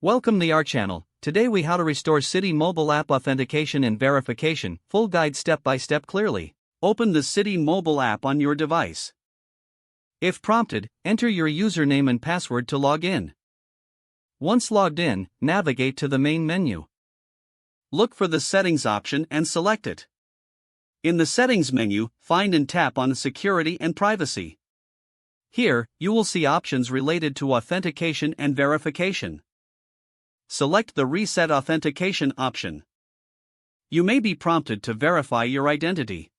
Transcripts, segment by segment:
Welcome to our channel. Today we how to restore Citi Mobile App authentication and verification, full guide step by step clearly. Open the Citi Mobile App on your device. If prompted, enter your username and password to log in. Once logged in, navigate to the main menu. Look for the Settings option and select it. In the Settings menu, find and tap on Security and Privacy. Here, you will see options related to authentication and verification. Select the Reset Authentication option. You may be prompted to verify your identity.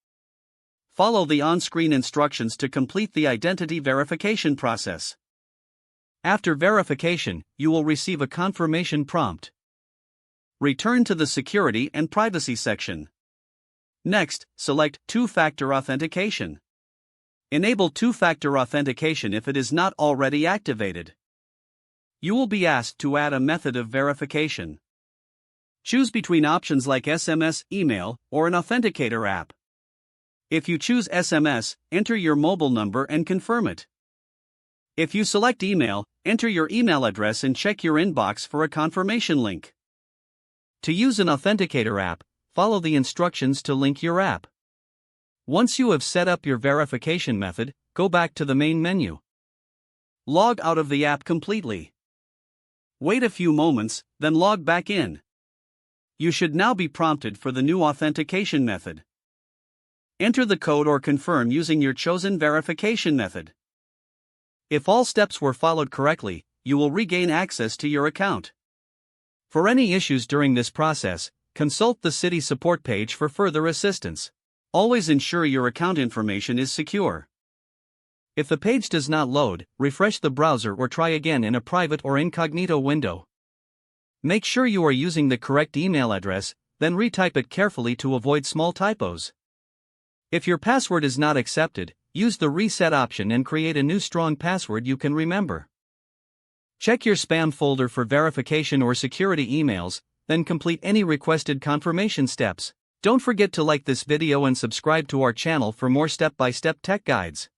Follow the on-screen instructions to complete the identity verification process. After verification, you will receive a confirmation prompt. Return to the Security and Privacy section. Next, select Two-Factor Authentication. Enable two-factor authentication if it is not already activated. You will be asked to add a method of verification. Choose between options like SMS, email, or an authenticator app. If you choose SMS, enter your mobile number and confirm it. If you select email, enter your email address and check your inbox for a confirmation link. To use an authenticator app, follow the instructions to link your app. Once you have set up your verification method, go back to the main menu. Log out of the app completely. Wait a few moments, then log back in. You should now be prompted for the new authentication method. Enter the code or confirm using your chosen verification method. If all steps were followed correctly, you will regain access to your account. For any issues during this process, consult the Citi support page for further assistance. Always ensure your account information is secure. If the page does not load, refresh the browser or try again in a private or incognito window. Make sure you are using the correct email address, then retype it carefully to avoid small typos. If your password is not accepted, use the reset option and create a new strong password you can remember. Check your spam folder for verification or security emails, then complete any requested confirmation steps. Don't forget to like this video and subscribe to our channel for more step-by-step tech guides.